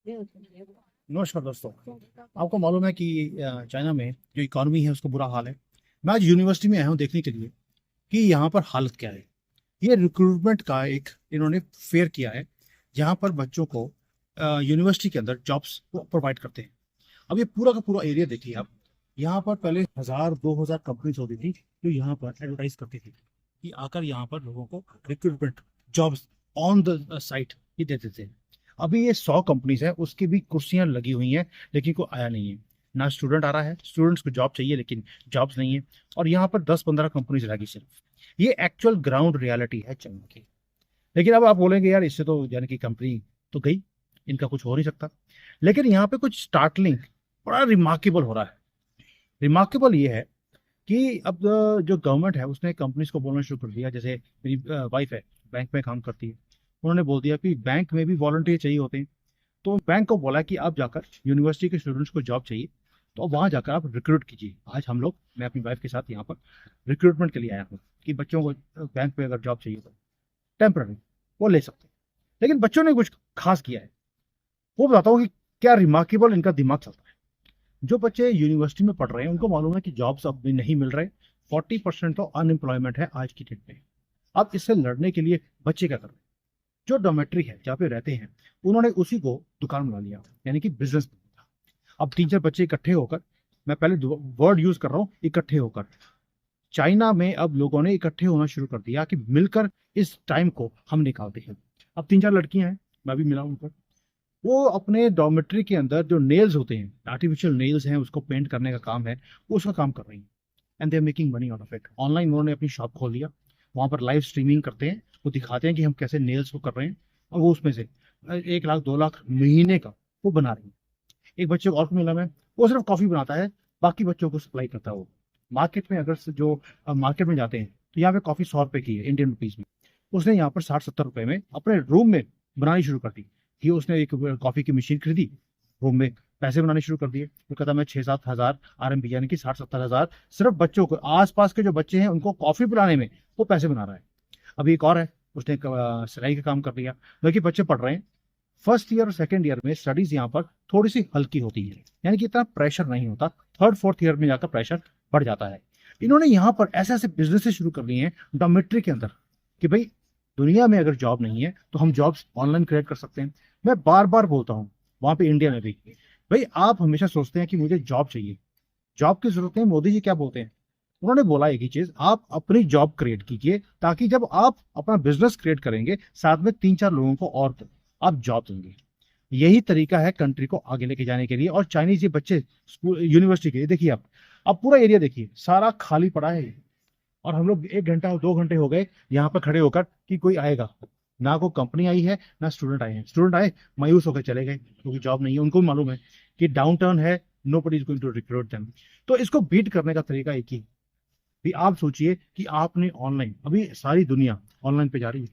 नमस्कार दोस्तों। आपको मालूम है कि चाइना में जो इकोनॉमी है उसका बुरा हाल है। मैं आज यूनिवर्सिटी में आया हूँ देखने के लिए कि यहाँ पर हालत क्या है। ये रिक्रूटमेंट का एक इन्होंने फेयर किया है जहाँ पर बच्चों को यूनिवर्सिटी के अंदर जॉब्स प्रोवाइड करते हैं। अब ये पूरा का पूरा एरिया देखिए आप। यहाँ पर पहले 1000-2000 कंपनीज होती थी जो यहाँ पर एडवर्टाइज करती थी कि आकर यहाँ पर लोगों को recruitment jobs on the site ही देते थे। अभी ये 100 कंपनीज है, उसकी भी कुर्सियां लगी हुई हैं लेकिन कोई आया नहीं है। ना स्टूडेंट आ रहा है, स्टूडेंट्स को जॉब चाहिए लेकिन जॉब्स नहीं है। और यहाँ पर 10-15 कंपनीज लगी सिर्फ। ये एक्चुअल ग्राउंड रियलिटी है चाइना की। लेकिन अब आप बोलेंगे यार इससे तो यानी कि कंपनी तो गई, इनका कुछ हो नहीं सकता। लेकिन यहाँ पे कुछ स्टार्टलिंग बड़ा रिमार्केबल हो रहा है। रिमार्केबल ये है कि अब जो गवर्नमेंट है उसने कंपनीज को बोलना शुरू कर दिया। जैसे मेरी वाइफ है, बैंक में काम करती है, उन्होंने बोल दिया कि बैंक में भी वॉलंटियर चाहिए होते हैं। तो बैंक को बोला कि आप जाकर यूनिवर्सिटी के स्टूडेंट्स को जॉब चाहिए तो वहां जाकर आप रिक्रूट कीजिए। आज हम लोग, मैं अपनी वाइफ के साथ यहाँ पर रिक्रूटमेंट के लिए आया हूँ कि बच्चों को बैंक में अगर जॉब चाहिए तो टेम्पररी वो ले सकते हैं। लेकिन बच्चों ने कुछ खास किया है, वो बताता हूँ कि क्या रिमार्केबल इनका दिमाग चलता है। जो बच्चे यूनिवर्सिटी में पढ़ रहे हैं उनको मालूम है कि जॉब्स अब भी नहीं मिल रहे। 40% तो अनएम्प्लॉयमेंट है आज की डेट में। अब इससे लड़ने के लिए बच्चे क्या कर रहे हैं, जो डॉमेट्री है जहाँ पे रहते हैं उन्होंने उसी को दुकान बना लिया, यानी कि बिजनेस। अब 3-4 बच्चे इकट्ठे होकर, मैं पहले वर्ड यूज कर रहा हूँ इकट्ठे होकर, चाइना में अब लोगों ने इकट्ठे होना शुरू कर दिया कि मिलकर इस टाइम को हम निकालते हैं। अब 3-4 लड़कियां हैं, मैं भी मिला उनकर। वो अपने डॉमेट्री के अंदर जो नेल्स होते हैं, आर्टिफिशियल नेल्स हैं, उसको पेंट करने का काम है, वो उसका काम कर रही हैं। And they are making money out of it. Online उन्होंने अपनी शॉप खोल लिया, वहां पर लाइव स्ट्रीमिंग करते हैं, वो दिखाते हैं कि हम कैसे नेल्स को कर रहे हैं। और वो उसमें से 1 लाख 2 लाख महीने का वो बना रही है। एक बच्चे को और मिला मैं, वो सिर्फ कॉफी बनाता है, बाकी बच्चों को सप्लाई करता है वो। मार्केट में अगर जो मार्केट में जाते हैं तो यहाँ पे कॉफी 100 रुपए की है इंडियन रुपीज में। उसने यहाँ पर 60-70 रुपए में अपने रूम में बनानी शुरू कर दी। कि उसने एक कॉफी की मशीन खरीदी, रूम में पैसे बनाने शुरू कर दिए। वो कहता मैं 6-7 हजार RMB यानी कि 60-70 हजार सिर्फ बच्चों को, आसपास के जो बच्चे हैं उनको कॉफी पिलाने में वो पैसे बना रहा है। अभी एक और है, उसने सिलाई का काम कर लिया। बाकी बच्चे पढ़ रहे हैं, फर्स्ट ईयर और सेकंड ईयर में स्टडीज यहाँ पर थोड़ी सी हल्की होती है, यानी कि इतना प्रेशर नहीं होता। थर्ड फोर्थ ईयर में जाकर प्रेशर बढ़ जाता है। इन्होंने यहाँ पर ऐसे ऐसे बिजनेस शुरू कर लिए हैं डॉमेट्री के अंदर कि भाई दुनिया में अगर जॉब नहीं है तो हम जॉब्स ऑनलाइन क्रिएट कर सकते हैं। मैं बार बार बोलता हूँ, वहां पे इंडिया में भी, भाई आप हमेशा सोचते हैं कि मुझे जॉब चाहिए, जॉब की जरूरत है। मोदी जी क्या बोलते हैं, उन्होंने बोला एक ही चीज, आप अपनी जॉब क्रिएट कीजिए ताकि जब आप अपना बिजनेस क्रिएट करेंगे साथ में 3-4 लोगों को और आप जॉब देंगे। यही तरीका है कंट्री को आगे लेके जाने के लिए। और चाइनीज ये बच्चे स्कूल यूनिवर्सिटी के, देखिए आप, अब पूरा एरिया देखिए सारा खाली पड़ा है। और हम लोग 1 घंटा 2 घंटे हो गए यहाँ पर खड़े होकर कि कोई आएगा। ना कोई कंपनी आई है ना स्टूडेंट आए हैं। स्टूडेंट आए मायूस होकर चले गए क्योंकि जॉब नहीं है। उनको भी मालूम है कि डाउन टर्न है, nobody is going to recruit them. तो इसको बीट करने का तरीका एक ही। भी आप सोचिए कि आपने ऑनलाइन, अभी सारी दुनिया ऑनलाइन पे जा रही है,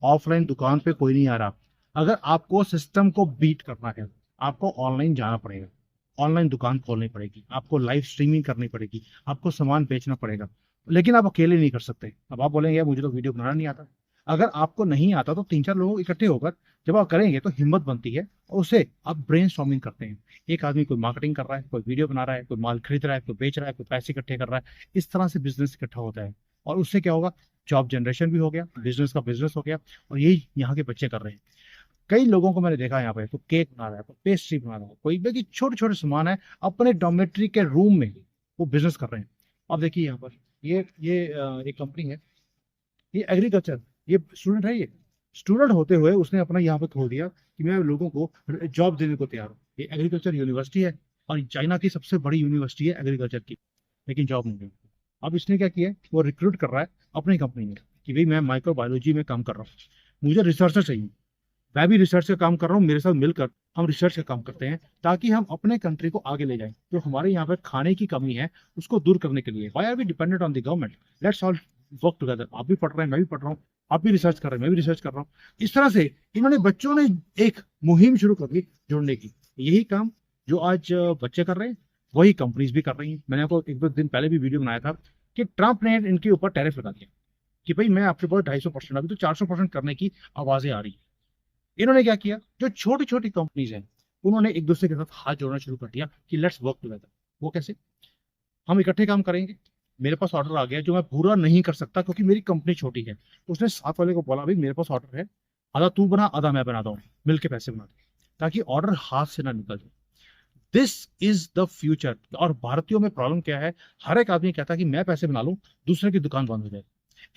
ऑफलाइन दुकान पे कोई नहीं आ रहा। अगर आपको सिस्टम को बीट करना है आपको ऑनलाइन जाना पड़ेगा, ऑनलाइन दुकान खोलनी पड़ेगी, आपको लाइव स्ट्रीमिंग करनी पड़ेगी, आपको सामान बेचना पड़ेगा। लेकिन आप अकेले नहीं कर सकते। अब आप बोलेंगे यार मुझे तो वीडियो बनाना नहीं आता। अगर आपको नहीं आता तो 3-4 लोग इकट्ठे होकर जब आप करेंगे तो हिम्मत बनती है और उसे आप ब्रेन करते हैं। एक आदमी कोई मार्केटिंग कर रहा है, कोई वीडियो बना रहा है, कोई माल खरीद रहा है, कोई बेच रहा है, कोई पैसे इकट्ठे कर रहा है। इस तरह से बिजनेस इकट्ठा होता है और उससे क्या होगा, जॉब जनरेशन भी हो गया, बिजनेस का बिजनेस हो गया। और यही यहाँ के बच्चे कर रहे हैं। कई लोगों को मैंने देखा यहाँ पे, तो केक बना रहा है, कोई पेस्ट्री बना रहा है, कोई भी छोटे छोटे सामान है अपने डॉमेट्री के रूम में वो बिजनेस कर रहे हैं। अब देखिए यहाँ पर ये एक कंपनी है, ये एग्रीकल्चर, ये स्टूडेंट है। ये स्टूडेंट होते हुए उसने अपना यहाँ पे खोल दिया कि मैं लोगों को जॉब देने को तैयार हूँ। ये एग्रीकल्चर यूनिवर्सिटी है और चाइना की सबसे बड़ी यूनिवर्सिटी है एग्रीकल्चर की, लेकिन जॉब नहीं है। अब इसने क्या किया है, वो रिक्रूट कर रहा है अपनी कंपनी में कि भाई मैं माइक्रोबायोलॉजी में काम कर रहा हूँ, मुझे रिसर्चर चाहिए। मैं भी रिसर्च का काम कर रहा हूँ, मेरे साथ मिलकर हम रिसर्च का काम करते हैं ताकि हम अपने कंट्री को आगे ले जाएं। जो हमारे यहाँ पर खाने की कमी है उसको दूर करने के लिए, why are we dependent on the government, let's all work together. आप भी पढ़ रहे हैं, मैं भी पढ़ रहा हूँ, आप भी रिसर्च कर रहे हैं, मैं भी रिसर्च कर रहा हूँ। इस तरह से इन्होंने, बच्चों ने एक मुहिम शुरू कर दी जुड़ने की। यही काम जो आज बच्चे कर रहे हैं वही कंपनीज भी कर रही हैं। मैंने आपको 1-2 दिन पहले भी वीडियो बनाया था कि ट्रंप ने इनके ऊपर टैरिफ लगा दिया कि भाई मैं आपके पास 250%, अभी तो 400% करने की आवाजें आ रही है। इन्होंने क्या किया, जो छोटी छोटी कंपनीज हैं उन्होंने एक दूसरे के साथ हाथ जोड़ना शुरू कर दिया कि लेट्स वर्क टुगेदर। वो कैसे? हम इकट्ठे काम करेंगे, मेरे पास ऑर्डर आ गया जो मैं पूरा नहीं कर सकता क्योंकि मेरी कंपनी छोटी है। उसने साथ वाले को बोला भाई मेरे पास ऑर्डर है, आधा तू बना आधा मैं बनाता हूँ, मिलके पैसे बनाते हैं, ताकि ऑर्डर हाथ से ना निकल जाए। This is the future. और भारतीयों में प्रॉब्लम क्या है, हर एक आदमी कहता है कि मैं पैसे बना लूं, दूसरे की दुकान बंद हो जाए।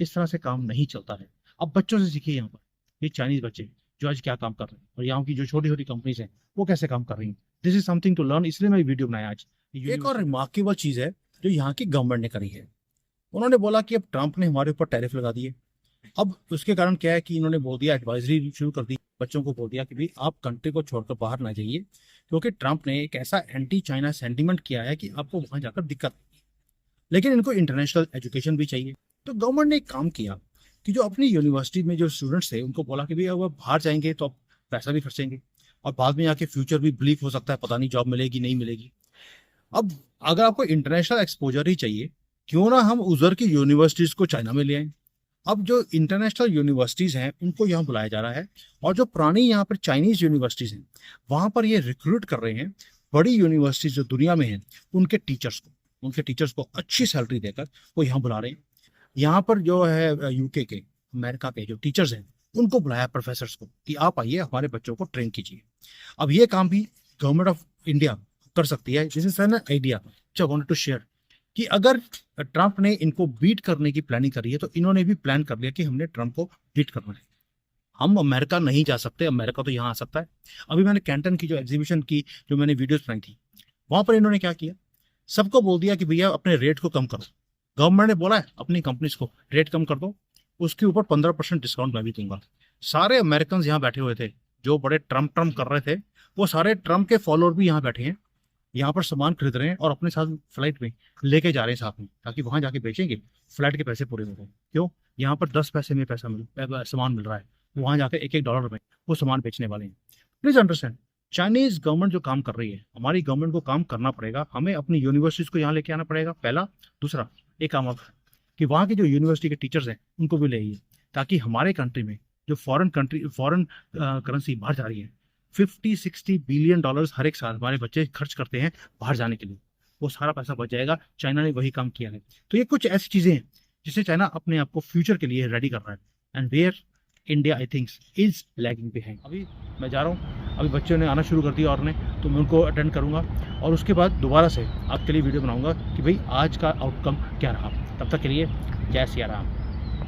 इस तरह से काम नहीं चलता है। अब बच्चों से सीखिए, यहाँ पर ये चाइनीज बच्चे जो आज क्या काम कर रहे हैं और यहाँ की जो छोटी छोटी कंपनीज हैं वो कैसे काम कर रही हैं। This is something to learn, इसलिए मैं वीडियो बनाया आज। एक और रिमार्केबल चीज है जो यहाँ की गवर्नमेंट ने करी है। उन्होंने बोला कि अब ट्रंप ने हमारे ऊपर टैरिफ लगा दिए। अब उसके कारण क्या है कि इन्होंने बोल दिया, एडवाइजरी शुरू कर दी, बच्चों को बोल दिया कि भाई आप कंट्री को छोड़कर बाहर ना जाइए, क्योंकि ट्रंप ने एक ऐसा एंटी चाइना सेंटीमेंट किया है कि आपको वहां जाकर दिक्कत। लेकिन इनको इंटरनेशनल एजुकेशन भी चाहिए। तो गवर्नमेंट ने एक काम किया कि जो अपनी यूनिवर्सिटी में जो स्टूडेंट्स थे उनको बोला कि भाई अब आप बाहर जाएंगे तो आप पैसा भी खर्चेंगे और बाद में आके फ्यूचर भी ब्लीक हो सकता है, पता नहीं जॉब मिलेगी नहीं मिलेगी। अब अगर आपको इंटरनेशनल एक्सपोजर ही चाहिए, क्यों ना हम उधर की यूनिवर्सिटीज को चाइना में ले आए। अब जो इंटरनेशनल यूनिवर्सिटीज हैं उनको यहाँ बुलाया जा रहा है, और जो पुरानी यहाँ पर चाइनीज यूनिवर्सिटीज हैं वहाँ पर ये रिक्रूट कर रहे हैं बड़ी यूनिवर्सिटीज जो दुनिया में हैं उनके टीचर्स को अच्छी सैलरी देकर वो यहाँ बुला रहे हैं। यहाँ पर जो है यूके के, अमेरिका के जो टीचर्स हैं उनको बुलाया प्रोफेसर्स को कि आप आइए हमारे बच्चों को ट्रेन कीजिए। अब ये काम भी गवर्नमेंट ऑफ इंडिया कर सकती है। This is an idea which I wanted to share कि अगर ट्रंप ने इनको बीट करने की प्लानिंग करी है तो इन्होंने भी प्लान कर लिया कि हमने ट्रंप को बीट करना है। हम अमेरिका नहीं जा सकते, अमेरिका तो यहाँ आ सकता है। अभी मैंने कैंटन की जो एग्जीबिशन की जो मैंने वीडियोस बनाई थी वहां पर इन्होंने क्या किया, सबको बोल दिया कि भैया अपने रेट को कम करो। गवर्नमेंट ने बोला है अपनी कंपनीज को रेट कम कर दो, उसके ऊपर 15% डिस्काउंट मैं भी दूंगा। सारे अमेरिकन यहाँ बैठे हुए थे जो बड़े ट्रम्प कर रहे थे, वो सारे ट्रम्प के फॉलोअर भी यहाँ बैठे हैं, यहाँ पर सामान खरीद रहे हैं और अपने साथ फ्लाइट में लेके जा रहे हैं साथ में, ताकि वहां जाके बेचेंगे, फ्लाइट के पैसे पूरे हो गए। क्यों? यहाँ पर 10 पैसे में सामान मिल रहा है, वहां जाकर $1 में वो सामान बेचने वाले हैं। प्लीज अंडरस्टैंड, चाइनीज गवर्नमेंट जो काम कर रही है, हमारी गवर्नमेंट को काम करना पड़ेगा। हमें अपनी यूनिवर्सिटीज को यहाँ लेके आना पड़ेगा, पहला। दूसरा एक काम अब कि वहाँ के जो यूनिवर्सिटी के टीचर्स हैं उनको भी ले आइए, ताकि हमारे कंट्री में जो फॉरेन करेंसी बाहर जा रही है, 50-60 बिलियन डॉलर्स हर एक साल हमारे बच्चे खर्च करते हैं बाहर जाने के लिए, वो सारा पैसा बच जाएगा। चाइना ने वही काम किया है। तो ये कुछ ऐसी चीजें हैं जिससे चाइना अपने आप को फ्यूचर के लिए रेडी कर रहा है, and where India I thinks is lagging behind. अभी मैं जा रहा हूँ, अभी बच्चों ने आना शुरू कर दिया और ने तो मैं उनको अटेंड करूँगा और उसके बाद दोबारा से आपके लिए वीडियो बनाऊंगा कि भाई आज का आउटकम क्या रहा। तब तक के लिए जय सिया राम।